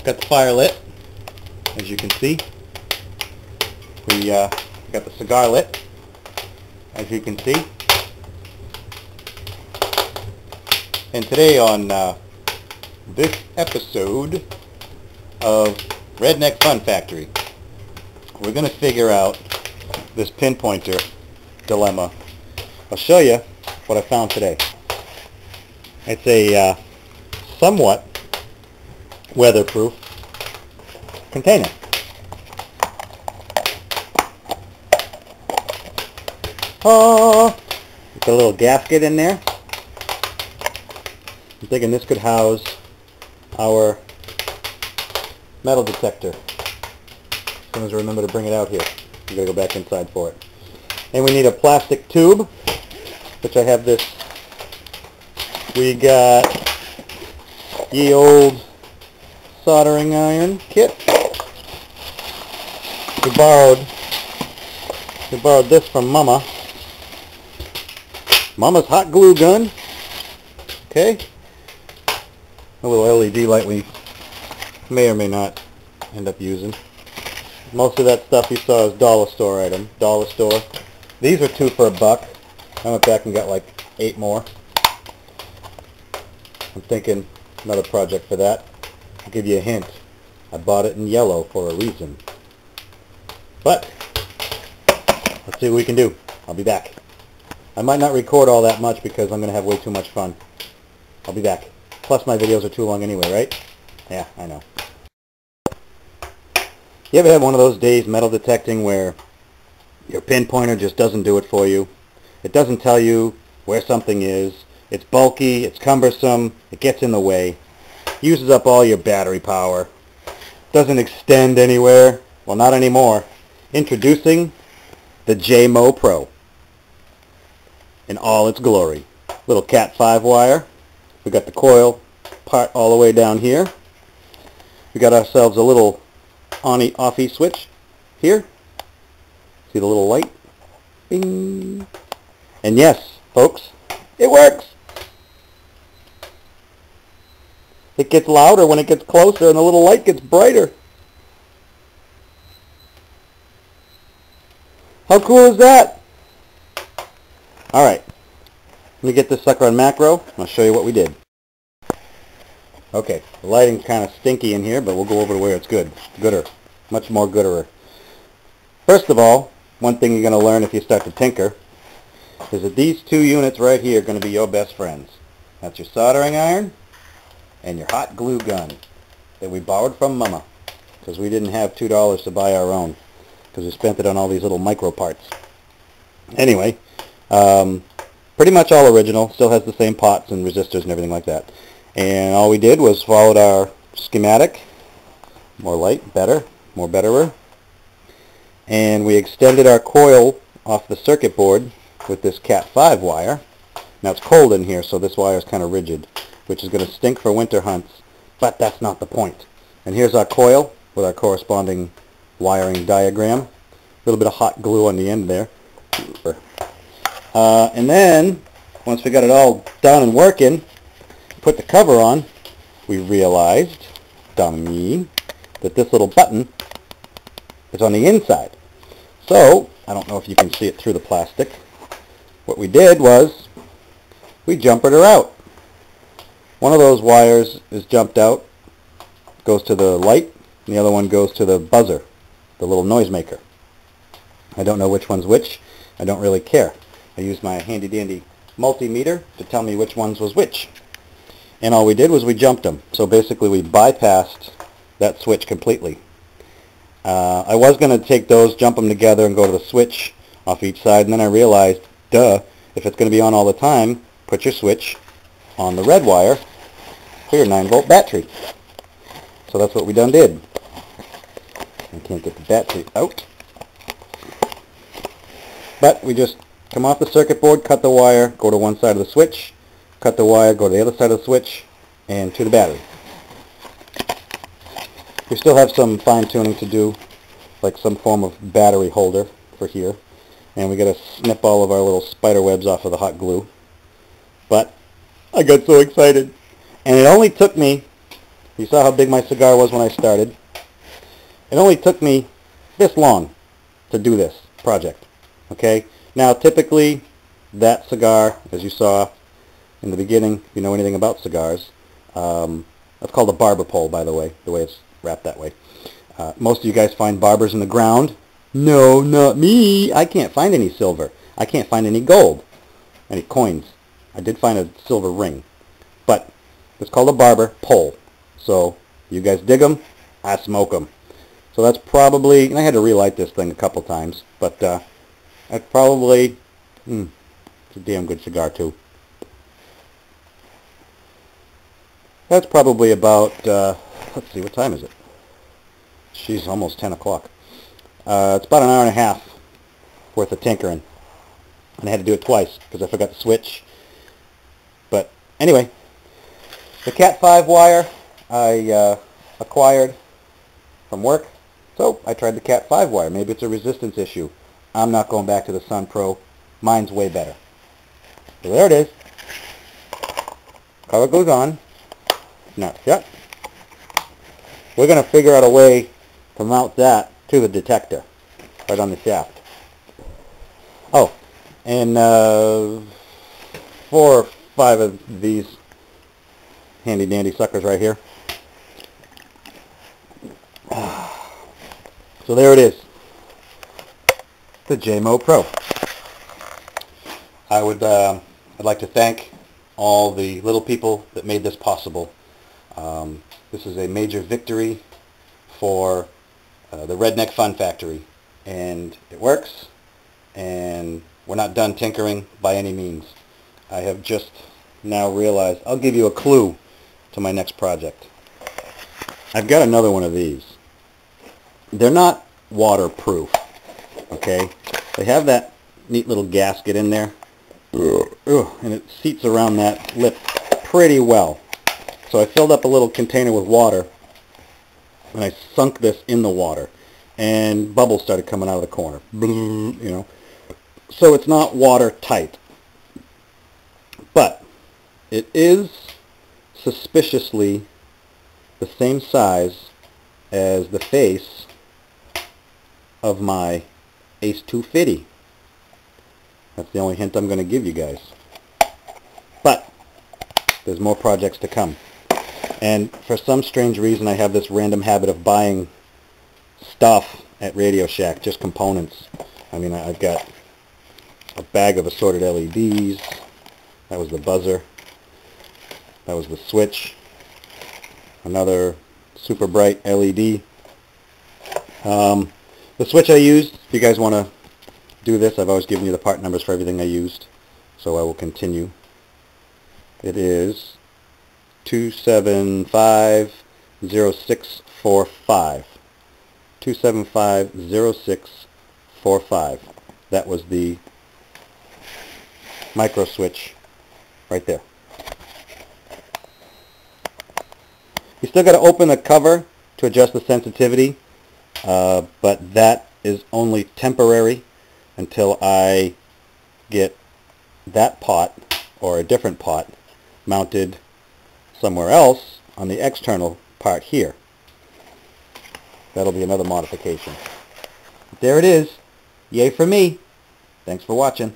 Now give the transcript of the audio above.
Got the fire lit, as you can see. We got the cigar lit, as you can see. And today on this episode of Redneck Fun Factory, we're going to figure out this pinpointer dilemma. I'll show you what I found today. It's a somewhat weatherproof container. Oh, it's a little gasket in there. I'm thinking this could house our metal detector. As soon as I remember to bring it out here, I'm going to go back inside for it. And we need a plastic tube, which I have this. We got ye old soldering iron kit. We borrowed this from Mama. Mama's hot glue gun. Okay. A little LED light we may or may not end up using. Most of that stuff you saw is dollar store item. Dollar store. These are 2 for $1. I went back and got like 8 more. I'm thinking another project for that. I'll give you a hint. I bought it in yellow for a reason. But let's see what we can do. I'll be back. I might not record all that much because I'm going to have way too much fun. I'll be back. Plus my videos are too long anyway, right? Yeah, I know. You ever have one of those days metal detecting where your pinpointer just doesn't do it for you? It doesn't tell you where something is. It's bulky, it's cumbersome, it gets in the way, uses up all your battery power, doesn't extend anywhere. Well, not anymore. Introducing the JMO Pro in all its glory. Little Cat 5 wire. We got the coil part all the way down here. We got ourselves a little on-offy switch here. See the little light? Bing. And yes, folks, it works. It gets louder when it gets closer and the little light gets brighter. How cool is that? Alright, let me get this sucker on macro and I'll show you what we did. Okay, the lighting's kind of stinky in here, but we'll go over to where it's good. Gooder. Much more gooderer. First of all, one thing you're going to learn if you start to tinker is that these 2 units right here are going to be your best friends. That's your soldering iron and your hot glue gun that we borrowed from Mama because we didn't have $2 to buy our own because we spent it on all these little micro parts. Anyway, pretty much all original. Still has the same pots and resistors and everything like that. And all we did was followed our schematic. More light, better, more betterer. And we extended our coil off the circuit board with this Cat 5 wire. Now it's cold in here, so this wire is kind of rigid, which is going to stink for winter hunts, but that's not the point. And here's our coil with our corresponding wiring diagram. A little bit of hot glue on the end there. And then, once we got it all done and working, put the cover on, we realized, dummy, that this little button is on the inside. So, I don't know if you can see it through the plastic. What we did was, we jumpered her out. One of those wires is jumped out, goes to the light, and the other one goes to the buzzer, the little noisemaker. I don't know which one's which. I don't really care. I used my handy-dandy multimeter to tell me which ones was which. And all we did was we jumped them. So basically we bypassed that switch completely. I was going to take those, jump them together, and go to the switch off each side, and then I realized, duh, if it's going to be on all the time, put your switch on the red wire for your 9-volt battery. So that's what we done did. I can't get the battery out. But we just come off the circuit board, cut the wire, go to one side of the switch, cut the wire, go to the other side of the switch, and to the battery. We still have some fine-tuning to do, like some form of battery holder for here. And we got to snip all of our little spider webs off of the hot glue. But I got so excited. And it only took me You saw how big my cigar was when I started. It only took me this long to do this project. Okay? Now, typically, that cigar, as you saw in the beginning, if you know anything about cigars, that's called a barber pole, by the way it's wrapped that way. Most of you guys find barbers in the ground. No, not me. I can't find any silver. I can't find any gold, any coins. I did find a silver ring, but it's called a barber pole. So you guys dig them, I smoke them. So that's probably, and I had to relight this thing a couple times, but that's probably, it's a damn good cigar too. That's probably about, let's see, what time is it? She's almost 10 o'clock. It's about an hour and a half worth of tinkering. And I had to do it twice because I forgot to switch. But anyway, the Cat 5 wire I acquired from work. So I tried the Cat 5 wire. Maybe it's a resistance issue. I'm not going back to the Sun Pro. Mine's way better. So there it is. Cover goes on. Now, shut. We're going to figure out a way to mount that to the detector right on the shaft. Oh, and 4 or 5 of these handy dandy suckers right here. So there it is, the JMO Pro. I'd like to thank all the little people that made this possible. This is a major victory for the Redneck Fun Factory, and it works, and we're not done tinkering by any means. I have just now realized, I'll give you a clue to my next project. I've got another one of these. They're not waterproof, okay? They have that neat little gasket in there, and it seats around that lip pretty well. So I filled up a little container with water, and I sunk this in the water, and bubbles started coming out of the corner, you know. So it's not watertight, but it is suspiciously the same size as the face of my Ace 250. That's the only hint I'm going to give you guys. But there's more projects to come. And for some strange reason, I have this random habit of buying stuff at Radio Shack, just components. I mean, I've got a bag of assorted LEDs. That was the buzzer. That was the switch. Another super bright LED. The switch I used, if you guys want to do this, I've always given you the part numbers for everything I used, so I will continue. It is 2750645. 2750645. That was the micro switch right there. You still got to open the cover to adjust the sensitivity, but that is only temporary until I get that pot or a different pot mounted somewhere else on the external part here. That'll be another modification. There it is. Yay for me. Thanks for watching.